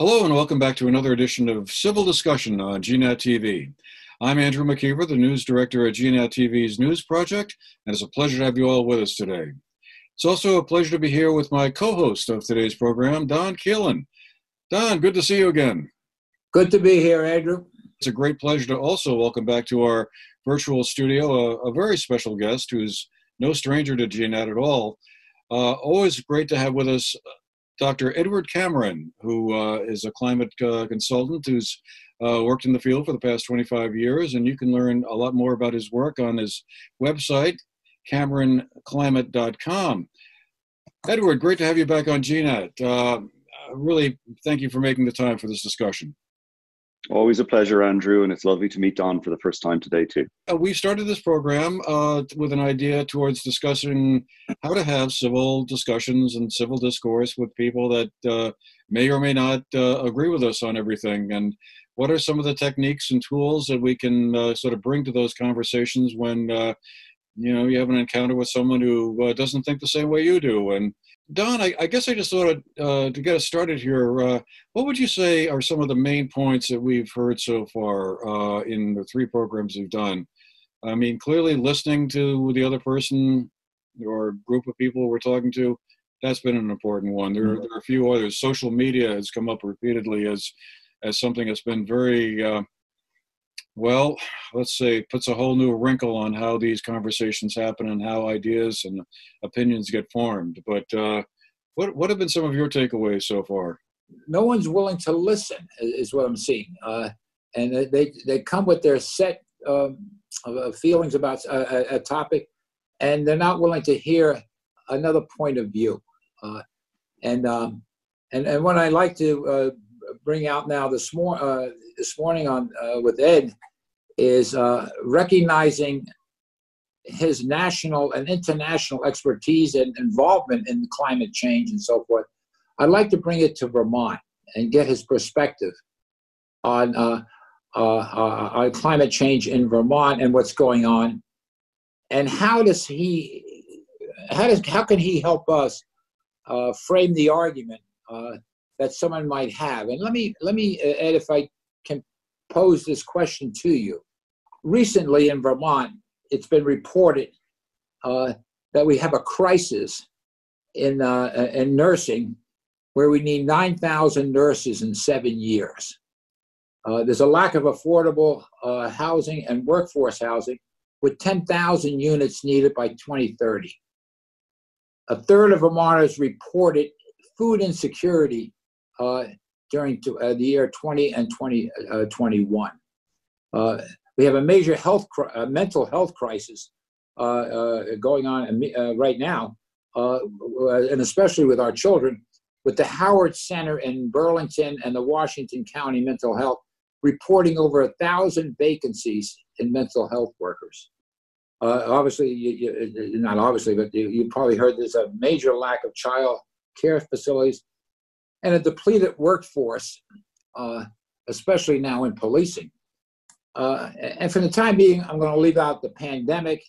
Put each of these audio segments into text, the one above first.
Hello and welcome back to another edition of Civil Discussion on GNAT-TV. I'm Andrew McKeever, the news director at GNAT-TV's News Project, and it's a pleasure to have you all with us today. It's also a pleasure to be here with my co-host of today's program, Don Keelan. Don, good to see you again. Good to be here, Andrew. It's a great pleasure to also welcome back to our virtual studio a very special guest who's no stranger to GNAT at all. Always great to have with us Dr. Edward Cameron, who is a climate consultant who's worked in the field for the past 25 years, and you can learn a lot more about his work on his website, CameronClimate.com. Edward, great to have you back on GNAT. Really, thank you for making the time for this discussion. Always a pleasure, Andrew, and it's lovely to meet Don for the first time today, too. We started this program with an idea towards discussing how to have civil discussions and civil discourse with people that may or may not agree with us on everything. And what are some of the techniques and tools that we can sort of bring to those conversations when you have an encounter with someone who doesn't think the same way you do? And Don, I guess I just thought to get us started here, what would you say are some of the main points that we've heard so far in the three programs we've done? I mean, clearly listening to the other person or group of people we're talking to, that's been an important one. There are a few others. Social media has come up repeatedly as something that's been very, well, let's say, puts a whole new wrinkle on how these conversations happen and how ideas and opinions get formed. But what have been some of your takeaways so far? No one's willing to listen, is what I'm seeing. And they come with their set feelings about a topic, and they're not willing to hear another point of view. And what I like to bring out now this morning on with Ed is recognizing his national and international expertise and involvement in climate change and so forth. I'd like to bring it to Vermont and get his perspective on climate change in Vermont and what's going on, and how can he help us frame the argument that someone might have. And let me, Ed, if I can pose this question to you. Recently in Vermont, it's been reported that we have a crisis in nursing, where we need 9,000 nurses in 7 years. There's a lack of affordable housing and workforce housing, with 10,000 units needed by 2030. A third of Vermonters reported food insecurity during the year 20 and 2021. We have a major mental health crisis going on right now, and especially with our children, with the Howard Center in Burlington and the Washington County Mental Health reporting over 1,000 vacancies in mental health workers. Obviously, not obviously, but you probably heard there's a major lack of child care facilities and a depleted workforce, especially now in policing. And for the time being, I'm going to leave out the pandemic,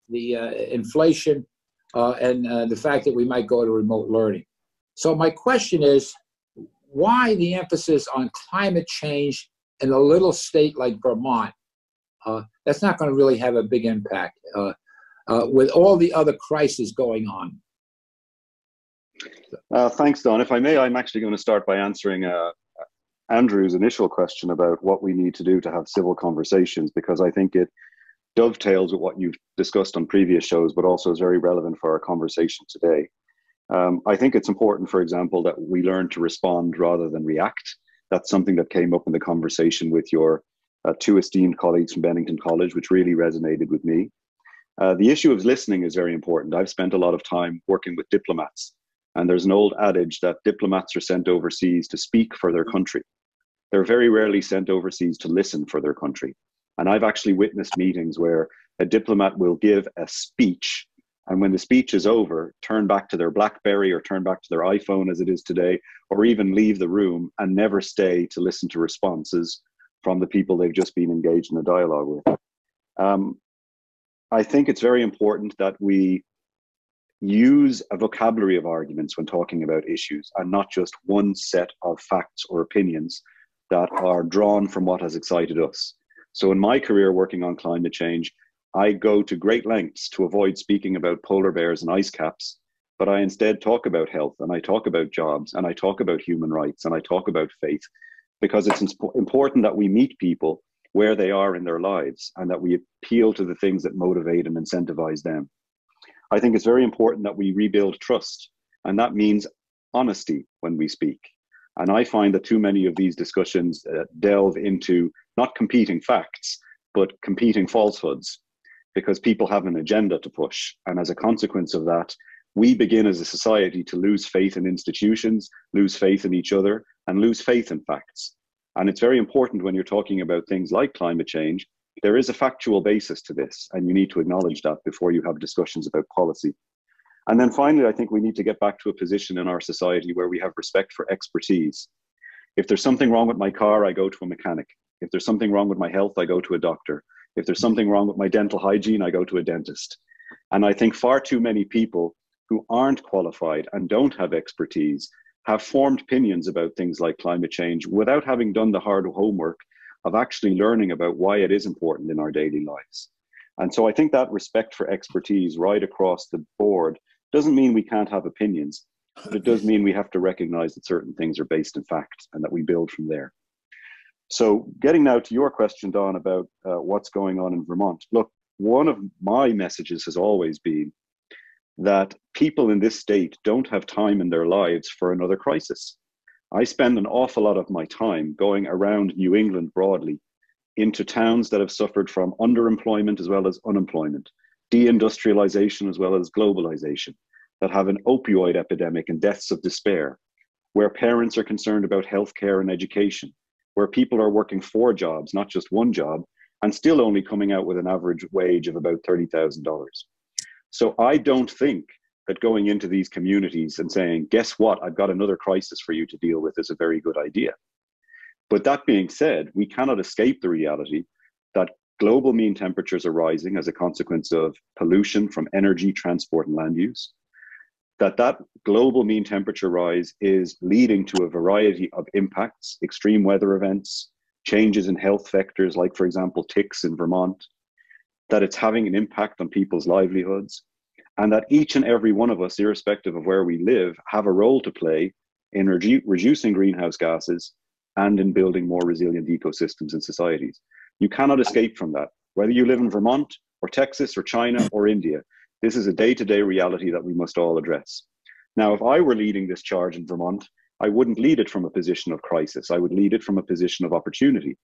the inflation, and the fact that we might go to remote learning. So my question is, why the emphasis on climate change in a little state like Vermont? That's not going to really have a big impact with all the other crises going on. Thanks, Don. If I may, I'm actually going to start by answering Andrew's initial question about what we need to do to have civil conversations, because I think it dovetails with what you've discussed on previous shows, but also is very relevant for our conversation today. I think it's important, for example, that we learn to respond rather than react. That's something that came up in the conversation with your two esteemed colleagues from Bennington College, which really resonated with me. The issue of listening is very important. I've spent a lot of time working with diplomats, and there's an old adage that diplomats are sent overseas to speak for their country. They're very rarely sent overseas to listen for their country. And I've actually witnessed meetings where a diplomat will give a speech, and when the speech is over, turn back to their BlackBerry or turn back to their iPhone as it is today, or even leave the room and never stay to listen to responses from the people they've just been engaged in a dialogue with. I think it's very important that we use a vocabulary of arguments when talking about issues, and not just one set of facts or opinions that are drawn from what has excited us. So in my career working on climate change, I go to great lengths to avoid speaking about polar bears and ice caps, but I instead talk about health, and I talk about jobs, and I talk about human rights, and I talk about faith, because it's important that we meet people where they are in their lives and that we appeal to the things that motivate and incentivize them. I think it's very important that we rebuild trust, and that means honesty when we speak. And I find that too many of these discussions delve into not competing facts, but competing falsehoods, because people have an agenda to push. And as a consequence of that, we begin as a society to lose faith in institutions, lose faith in each other, and lose faith in facts. And it's very important when you're talking about things like climate change, there is a factual basis to this, and you need to acknowledge that before you have discussions about policy. And then finally, I think we need to get back to a position in our society where we have respect for expertise. If there's something wrong with my car, I go to a mechanic. If there's something wrong with my health, I go to a doctor. If there's something wrong with my dental hygiene, I go to a dentist. And I think far too many people who aren't qualified and don't have expertise have formed opinions about things like climate change without having done the hard homework of actually learning about why it is important in our daily lives. And so I think that respect for expertise right across the board doesn't mean we can't have opinions, but it does mean we have to recognize that certain things are based in fact and that we build from there. So getting now to your question, Don, about what's going on in Vermont. Look, one of my messages has always been that people in this state don't have time in their lives for another crisis. I spend an awful lot of my time going around New England broadly into towns that have suffered from underemployment as well as unemployment, deindustrialization as well as globalization, that have an opioid epidemic and deaths of despair, where parents are concerned about healthcare and education, where people are working 4 jobs, not just 1 job, and still only coming out with an average wage of about $30,000. So I don't think that going into these communities and saying, guess what, I've got another crisis for you to deal with is a very good idea. But that being said, we cannot escape the reality that global mean temperatures are rising as a consequence of pollution from energy, transport, and land use. That global mean temperature rise is leading to a variety of impacts, extreme weather events, changes in health vectors, like, for example, ticks in Vermont, that it's having an impact on people's livelihoods, and that each and every one of us, irrespective of where we live, have a role to play in reducing greenhouse gases and in building more resilient ecosystems and societies. You cannot escape from that. Whether you live in Vermont or Texas or China or India, this is a day-to-day reality that we must all address. Now, if I were leading this charge in Vermont, I wouldn't lead it from a position of crisis. I would lead it from a position of opportunity.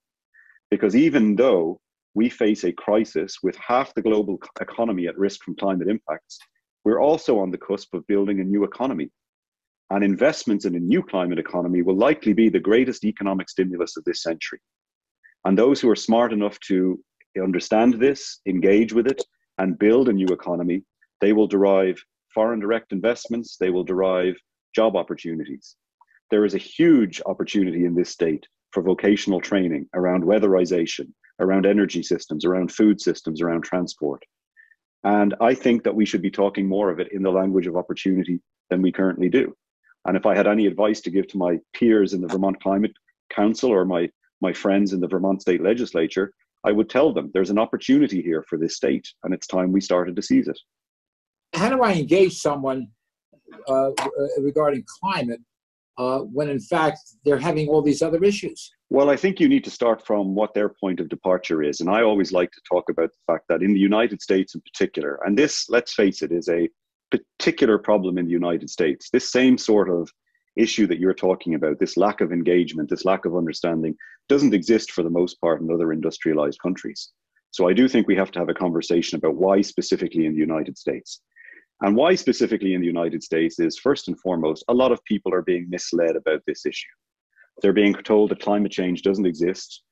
Because even though we face a crisis with half the global economy at risk from climate impacts, we're also on the cusp of building a new economy. And investments in a new climate economy will likely be the greatest economic stimulus of this century. And those who are smart enough to understand this, engage with it, and build a new economy, they will derive foreign direct investments, they will derive job opportunities. There is a huge opportunity in this state for vocational training around weatherization, around energy systems, around food systems, around transport. And I think that we should be talking more of it in the language of opportunity than we currently do. And if I had any advice to give to my peers in the Vermont Climate Council or my friends in the Vermont State Legislature, I would tell them there's an opportunity here for this state, and it's time we started to seize it. How do I engage someone regarding climate when in fact they're having all these other issues? Well, I think you need to start from what their point of departure is. And I always like to talk about the fact that in the United States in particular, and this, let's face it, is a particular problem in the United States, this same sort of issue that you're talking about, this lack of engagement, this lack of understanding, doesn't exist for the most part in other industrialized countries. So I do think we have to have a conversation about why specifically in the United States. And why specifically in the United States is, first and foremost, a lot of people are being misled about this issue. They're being told that climate change doesn't exist.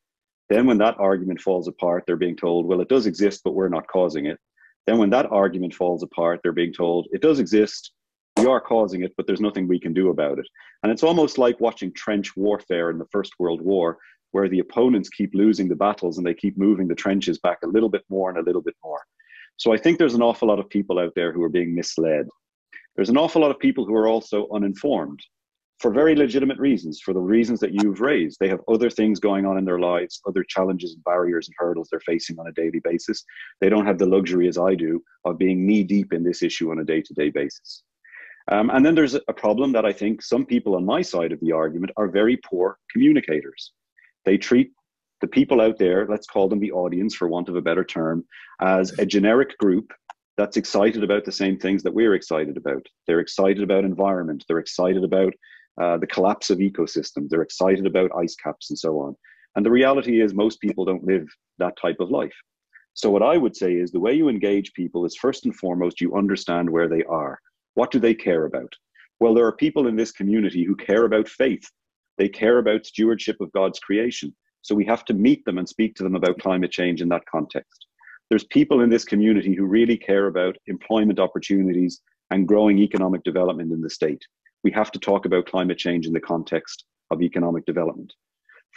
Then when that argument falls apart, they're being told, well, it does exist, but we're not causing it. Then when that argument falls apart, they're being told, it does exist, we are causing it, but there's nothing we can do about it. And it's almost like watching trench warfare in the First World War, where the opponents keep losing the battles and they keep moving the trenches back a little bit more and a little bit more. So I think there's an awful lot of people out there who are being misled. There's an awful lot of people who are also uninformed for very legitimate reasons, for the reasons that you've raised. They have other things going on in their lives, other challenges and barriers and hurdles they're facing on a daily basis. They don't have the luxury, as I do, of being knee deep in this issue on a day-to-day basis. And then there's a problem that I think some people on my side of the argument are very poor communicators. They treat the people out there, let's call them the audience for want of a better term, as a generic group that's excited about the same things that we're excited about. They're excited about environment. They're excited about the collapse of ecosystems. They're excited about ice caps and so on. And the reality is most people don't live that type of life. So what I would say is the way you engage people is first and foremost, you understand where they are. What do they care about? Well, there are people in this community who care about faith. They care about stewardship of God's creation. So we have to meet them and speak to them about climate change in that context. There's people in this community who really care about employment opportunities and growing economic development in the state. We have to talk about climate change in the context of economic development.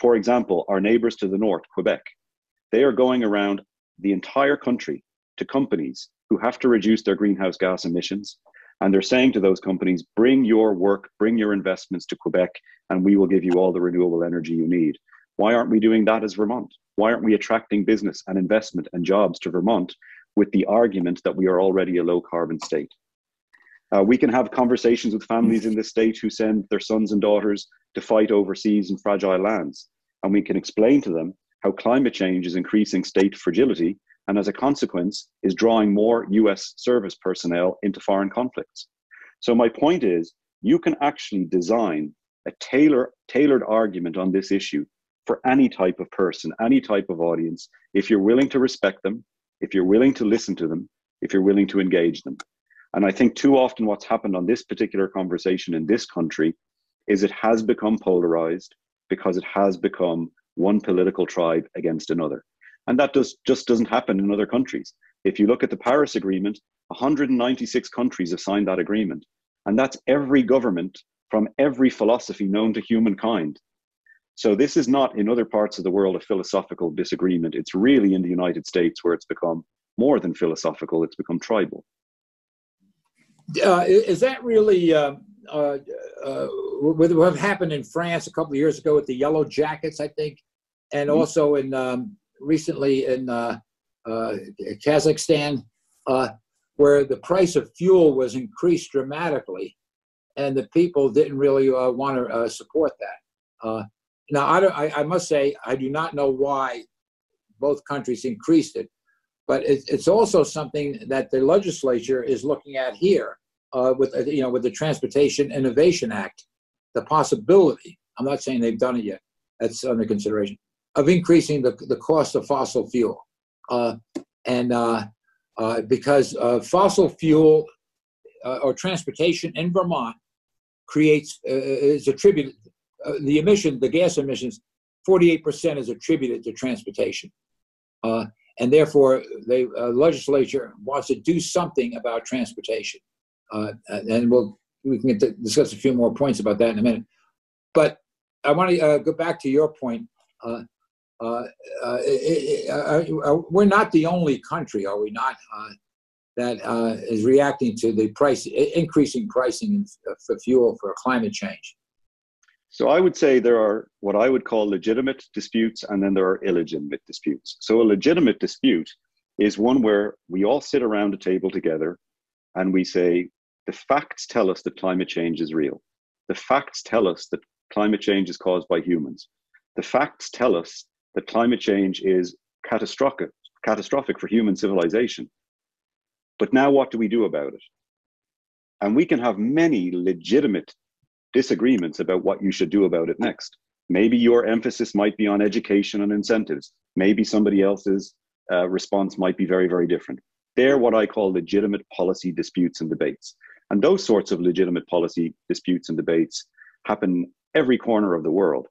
For example, our neighbors to the north, Quebec, they are going around the entire country to companies who have to reduce their greenhouse gas emissions. And they're saying to those companies, bring your work, bring your investments to Quebec, and we will give you all the renewable energy you need. Why aren't we doing that as Vermont? Why aren't we attracting business and investment and jobs to Vermont with the argument that we are already a low carbon state? We can have conversations with families in this state who send their sons and daughters to fight overseas in fragile lands. And we can explain to them how climate change is increasing state fragility and as a consequence is drawing more US service personnel into foreign conflicts. So my point is, you can actually design a tailored argument on this issue for any type of person, any type of audience, if you're willing to respect them, if you're willing to listen to them, if you're willing to engage them. And I think too often what's happened on this particular conversation in this country is it has become polarized because it has become one political tribe against another. And that just doesn't happen in other countries. If you look at the Paris Agreement, 196 countries have signed that agreement. And that's every government from every philosophy known to humankind. So this is not in other parts of the world a philosophical disagreement. It's really in the United States where it's become more than philosophical, it's become tribal. Is that really with what happened in France a couple of years ago with the yellow jackets, I think, and also in recently in Kazakhstan, where the price of fuel was increased dramatically, and the people didn't really want to support that. Now, I must say, I do not know why both countries increased it, but it's also something that the legislature is looking at here with the Transportation Innovation Act, the possibility, I'm not saying they've done it yet, that's under consideration, of increasing the cost of fossil fuel. Because fossil fuel or transportation in Vermont is attributed, the gas emissions, 48% is attributed to transportation. And therefore, the legislature wants to do something about transportation. And we can discuss a few more points about that in a minute. But I want to go back to your point. We're not the only country, are we not, that is reacting to the increasing pricing for fuel for climate change? So I would say there are what I would call legitimate disputes, and then there are illegitimate disputes. So a legitimate dispute is one where we all sit around a table together and we say, the facts tell us that climate change is real. The facts tell us that climate change is caused by humans. The facts tell us that climate change is catastrophic for human civilization. But now what do we do about it? And we can have many legitimate disagreements about what you should do about it next. Maybe your emphasis might be on education and incentives. Maybe somebody else's response might be very, very different. They're what I call legitimate policy disputes and debates. And those sorts of legitimate policy disputes and debates happen every corner of the world.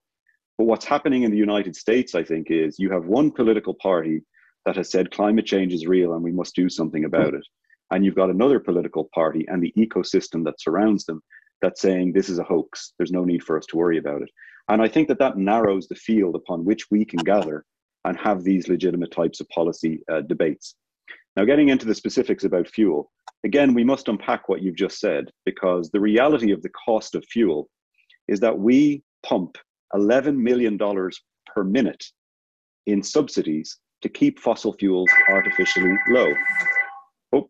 But what's happening in the United States, I think, is you have one political party that has said climate change is real and we must do something about it. And you've got another political party and the ecosystem that surrounds them that's saying this is a hoax. There's no need for us to worry about it. And I think that narrows the field upon which we can gather and have these legitimate types of policy debates. Now, getting into the specifics about fuel, again, we must unpack what you've just said, because the reality of the cost of fuel is that we pump $11 million per minute in subsidies to keep fossil fuels artificially low. Oh,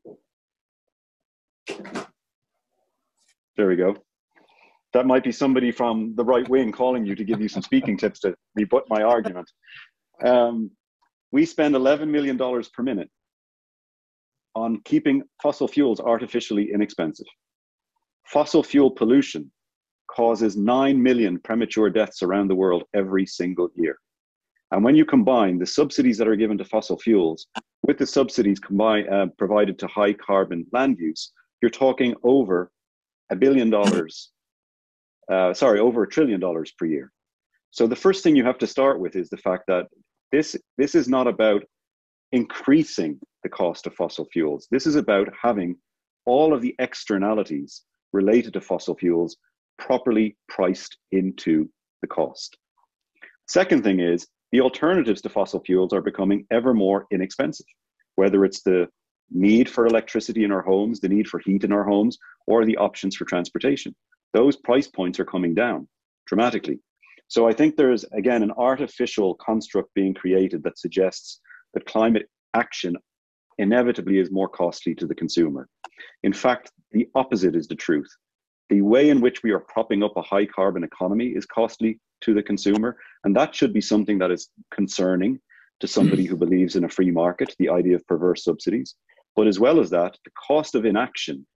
there we go. That might be somebody from the right wing calling you to give you some speaking tips to rebut my argument. We spend $11 million per minute on keeping fossil fuels artificially inexpensive. Fossil fuel pollution causes 9 million premature deaths around the world every single year. And when you combine the subsidies that are given to fossil fuels with the subsidies provided to high carbon land use, you're talking over $1 billion, over $1 trillion per year. So the first thing you have to start with is the fact that this is not about increasing the cost of fossil fuels. This is about having all of the externalities related to fossil fuels properly priced into the cost. Second thing is, the alternatives to fossil fuels are becoming ever more inexpensive, whether it's the need for electricity in our homes, the need for heat in our homes, or the options for transportation. Those price points are coming down dramatically. So I think there's, again, an artificial construct being created that suggests that climate action inevitably is more costly to the consumer. In fact, the opposite is the truth. The way in which we are propping up a high carbon economy is costly to the consumer, and that should be something that is concerning to somebody who believes in a free market, the idea of perverse subsidies. But as well as that, the cost of inaction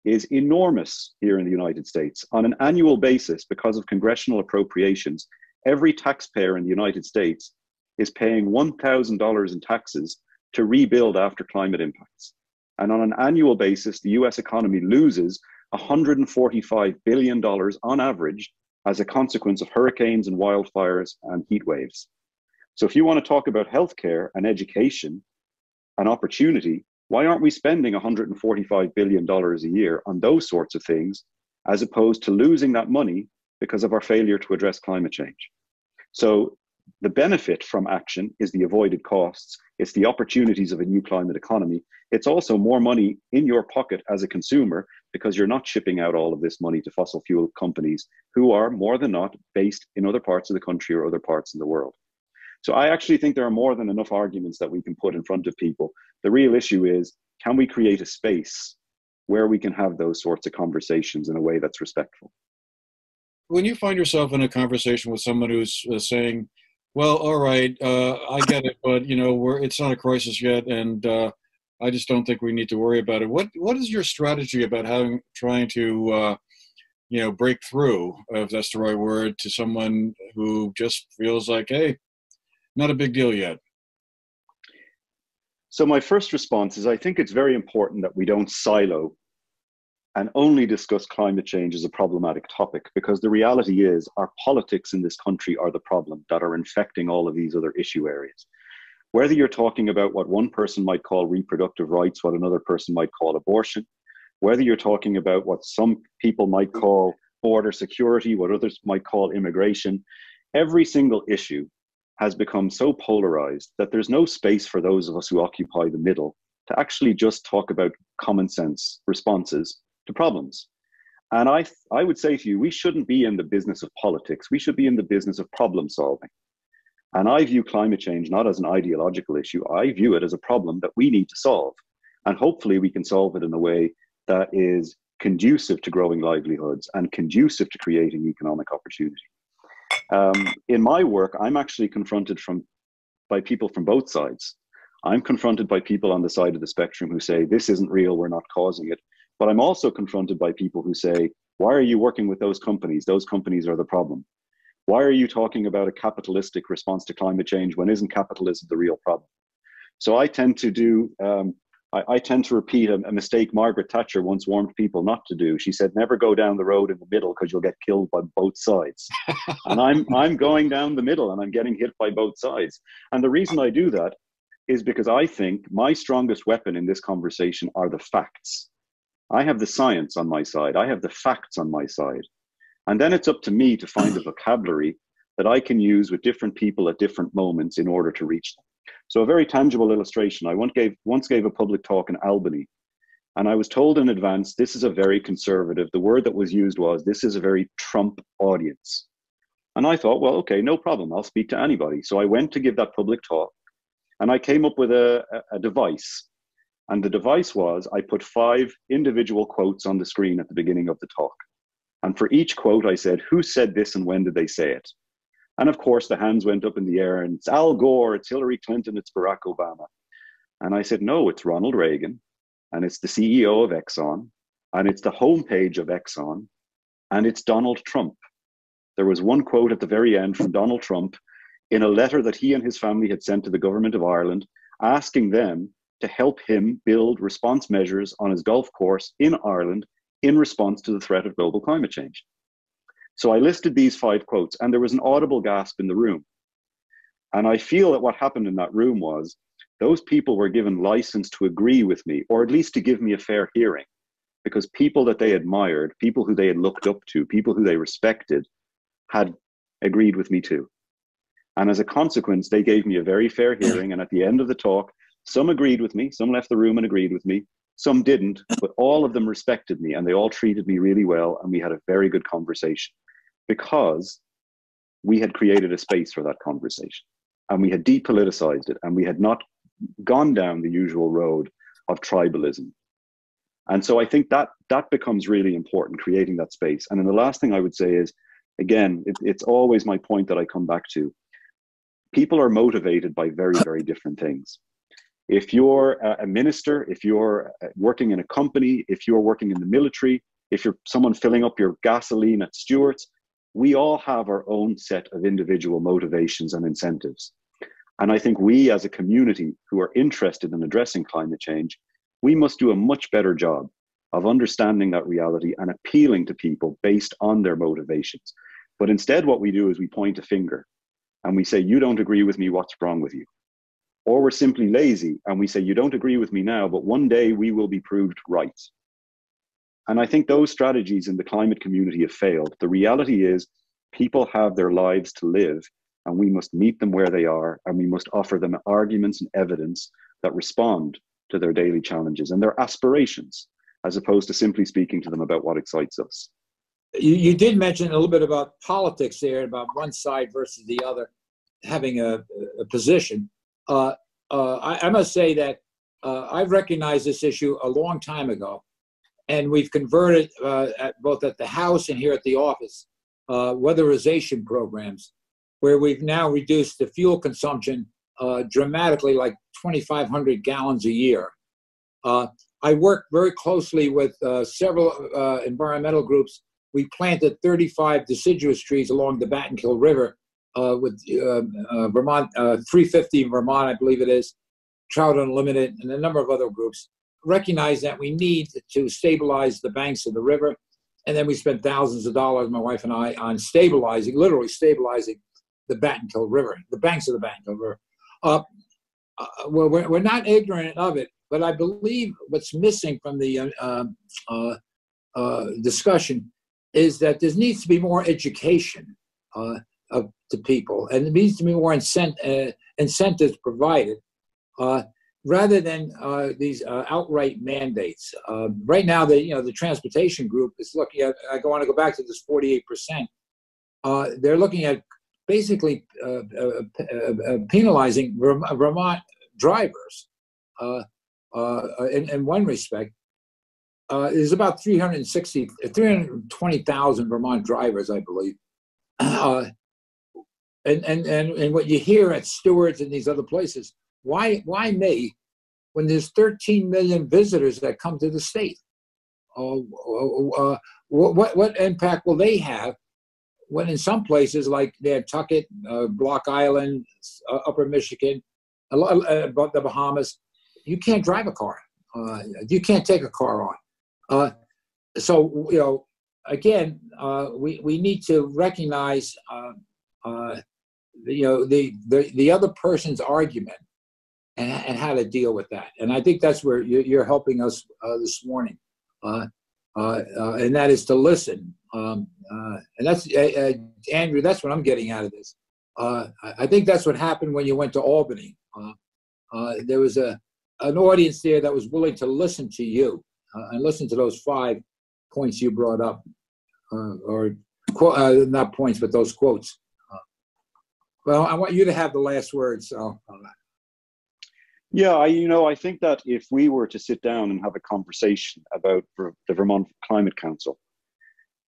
is enormous here in the United States. On an annual basis, because of congressional appropriations, every taxpayer in the United States is paying $1,000 in taxes to rebuild after climate impacts. And on an annual basis, the US economy loses $145 billion on average as a consequence of hurricanes and wildfires and heat waves. So if you want to talk about healthcare and education and opportunity, why aren't we spending $145 billion a year on those sorts of things, as opposed to losing that money because of our failure to address climate change? So the benefit from action is the avoided costs. It's the opportunities of a new climate economy. It's also more money in your pocket as a consumer, because you're not shipping out all of this money to fossil fuel companies who are more than not based in other parts of the country or other parts of the world. So I actually think there are more than enough arguments that we can put in front of people. The real issue is, can we create a space where we can have those sorts of conversations in a way that's respectful? When you find yourself in a conversation with someone who's saying, well, all right, I get it, but it's not a crisis yet, and I just don't think we need to worry about it. What is your strategy about trying to break through, if that's the right word, to someone who just feels like, hey, not a big deal yet? So my first response is, I think it's very important that we don't silo and only discuss climate change as a problematic topic, because the reality is our politics in this country are the problem that are infecting all of these other issue areas. Whether you're talking about what one person might call reproductive rights, what another person might call abortion, whether you're talking about what some people might call border security, what others might call immigration, every single issue has become so polarized that there's no space for those of us who occupy the middle to actually just talk about common sense responses to problems. And I would say to you, we shouldn't be in the business of politics. We should be in the business of problem solving. And I view climate change not as an ideological issue. I view it as a problem that we need to solve. And hopefully we can solve it in a way that is conducive to growing livelihoods and conducive to creating economic opportunity. In my work, I'm actually confronted by people from both sides. I'm confronted by people on the side of the spectrum who say, this isn't real, we're not causing it. But I'm also confronted by people who say, why are you working with those companies? Those companies are the problem. Why are you talking about a capitalistic response to climate change when isn't capitalism the real problem? So I tend to I tend to repeat a mistake Margaret Thatcher once warned people not to do. She said, never go down the road in the middle because you'll get killed by both sides. And I'm going down the middle and I'm getting hit by both sides. And the reason I do that is because I think my strongest weapon in this conversation are the facts. I have the science on my side. I have the facts on my side. And then it's up to me to find a vocabulary that I can use with different people at different moments in order to reach them. So a very tangible illustration. I once gave a public talk in Albany, and I was told in advance, this is a very conservative, the word that was used was, this is a very Trump audience. And I thought, well, okay, no problem. I'll speak to anybody. So I went to give that public talk, and I came up with a device. And the device was, I put 5 individual quotes on the screen at the beginning of the talk. And for each quote, I said, who said this and when did they say it? And of course, the hands went up in the air, and it's Al Gore, it's Hillary Clinton, it's Barack Obama. And I said, no, it's Ronald Reagan, and it's the CEO of Exxon, and it's the homepage of Exxon, and it's Donald Trump. There was one quote at the very end from Donald Trump in a letter that he and his family had sent to the government of Ireland, asking them to help him build response measures on his golf course in Ireland in response to the threat of global climate change. So I listed these 5 quotes, and there was an audible gasp in the room. And I feel that what happened in that room was those people were given license to agree with me, or at least to give me a fair hearing, because people that they admired, people who they had looked up to, people who they respected, had agreed with me too. And as a consequence, they gave me a very fair hearing. And at the end of the talk, some agreed with me, some left the room and agreed with me, some didn't, but all of them respected me, and they all treated me really well, and we had a very good conversation because we had created a space for that conversation, and we had depoliticized it, and we had not gone down the usual road of tribalism. And so I think that becomes really important, creating that space. And then the last thing I would say is, again, it's always my point that I come back to. People are motivated by very, very different things. If you're a minister, if you're working in a company, if you're working in the military, if you're someone filling up your gasoline at Stewart's, we all have our own set of individual motivations and incentives. And I think we as a community who are interested in addressing climate change, we must do a much better job of understanding that reality and appealing to people based on their motivations. But instead what we do is we point a finger and we say, you don't agree with me, what's wrong with you? Or we're simply lazy and we say, you don't agree with me now, but one day we will be proved right. And I think those strategies in the climate community have failed. The reality is people have their lives to live, and we must meet them where they are, and we must offer them arguments and evidence that respond to their daily challenges and their aspirations, as opposed to simply speaking to them about what excites us. You did mention a little bit about politics there, about one side versus the other having a position. I must say that I've recognized this issue a long time ago, and we've converted both at the House and here at the office weatherization programs, where we've now reduced the fuel consumption dramatically, like 2,500 gallons a year. I work very closely with several environmental groups. We planted 35 deciduous trees along the Battenkill River with Vermont, 350 in Vermont, I believe it is, Trout Unlimited, and a number of other groups. Recognize that we need to stabilize the banks of the river. And then we spent thousands of dollars, my wife and I, on stabilizing, literally stabilizing the Battenkill River, the banks of the Battenkill River. We're not ignorant of it, but I believe what's missing from the discussion is that there needs to be more education to people, and there needs to be more incentives provided, rather than these outright mandates. Right now, the transportation group is looking at. I want to go back to this 48%. They're looking at basically penalizing Vermont drivers. In one respect, there's about 320,000 Vermont drivers, I believe. And what you hear at Stewart's and these other places, why me, when there's 13 million visitors that come to the state? What impact will they have when in some places like Nantucket, Block Island, Upper Michigan, the Bahamas, you can't drive a car. You can't take a car on. So, again, we need to recognize, the other person's argument and how to deal with that. And I think that's where you're helping us this morning. And that is to listen. And that's, Andrew, that's what I'm getting out of this. I think that's what happened when you went to Albany. there was an audience there that was willing to listen to you and listen to those 5 points you brought up, or not points, but those quotes. Well, I want you to have the last word. So, yeah, I think that if we were to sit down and have a conversation about the Vermont Climate Council,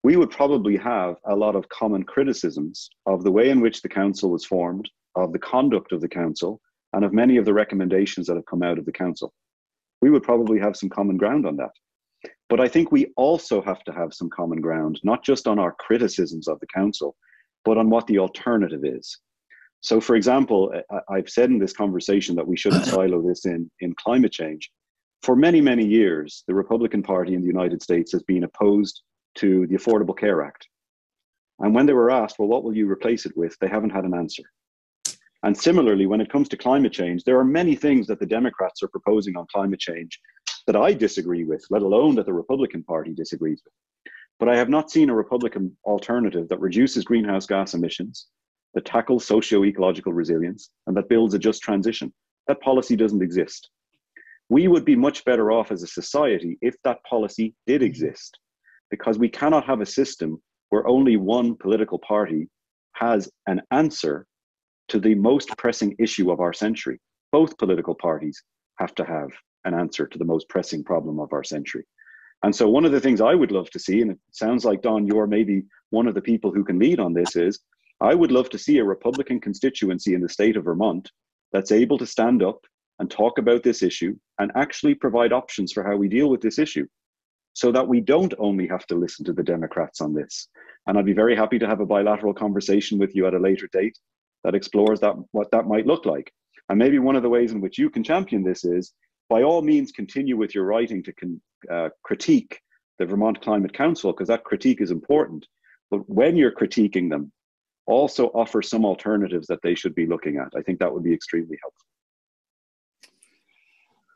we would probably have a lot of common criticisms of the way in which the council was formed, of the conduct of the council, and of many of the recommendations that have come out of the council. We would probably have some common ground on that. But I think we also have to have some common ground, not just on our criticisms of the council, but on what the alternative is. So, for example, I've said in this conversation that we shouldn't silo this in climate change. For many, many years, the Republican Party in the United States has been opposed to the Affordable Care Act. And when they were asked, well, what will you replace it with? They haven't had an answer. And similarly, when it comes to climate change, there are many things that the Democrats are proposing on climate change that I disagree with, let alone that the Republican Party disagrees with. But I have not seen a Republican alternative that reduces greenhouse gas emissions, that tackles socio-ecological resilience, and that builds a just transition. That policy doesn't exist. We would be much better off as a society if that policy did exist, because we cannot have a system where only one political party has an answer to the most pressing issue of our century. Both political parties have to have an answer to the most pressing problem of our century. And so one of the things I would love to see, and it sounds like, Don, you're maybe one of the people who can lead on this, is I would love to see a Republican constituency in the state of Vermont that's able to stand up and talk about this issue and actually provide options for how we deal with this issue, so that we don't only have to listen to the Democrats on this. And I'd be very happy to have a bilateral conversation with you at a later date that explores what that might look like. And maybe one of the ways in which you can champion this is, by all means, continue with your writing to critique the Vermont Climate Council, because that critique is important. But when you're critiquing them, also offer some alternatives that they should be looking at. I think that would be extremely helpful.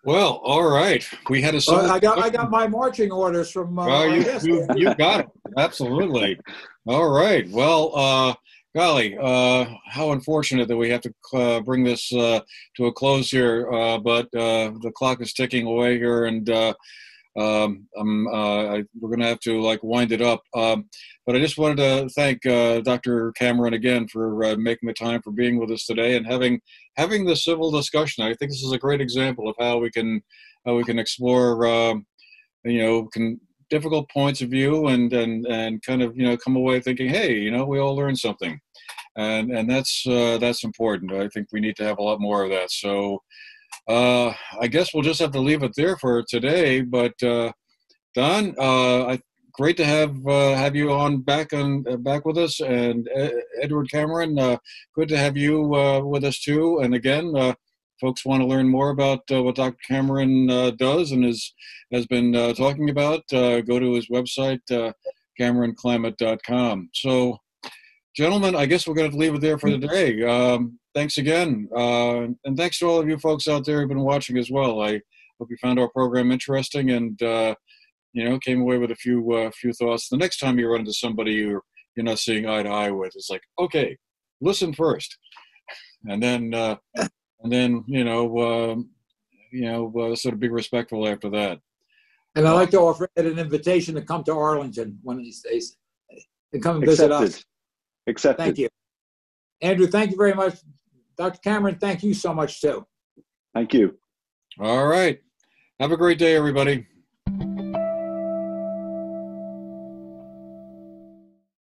Well, all right. We had a. I got my marching orders from. You got it. Absolutely. All right. Well, golly, how unfortunate that we have to bring this to a close here. But the clock is ticking away here, and we're going to have to wind it up. But I just wanted to thank Dr. Cameron again for making the time for being with us today and having the civil discussion. I think this is a great example of how we can explore difficult points of view and kind of come away thinking, hey, we all learned something, and that's important. I think we need to have a lot more of that. So I guess we'll just have to leave it there for today. But Don, great to have you on back with us, and Edward Cameron, good to have you with us too. And again, folks want to learn more about what Dr. Cameron does and has been talking about, go to his website, CameronClimate.com. So, gentlemen, I guess we're going to leave it there for today. Thanks again, and thanks to all of you folks out there who've been watching as well. I hope you found our program interesting and came away with a few thoughts. The next time you run into somebody you're not seeing eye to eye with, it's like, okay, listen first, and then sort of be respectful after that. And I'd like to offer Ed an invitation to come to Arlington one of these days and come and visit us. Accepted. Thank you. Andrew, thank you very much. Dr. Cameron, thank you so much too. Thank you. All right. Have a great day, everybody.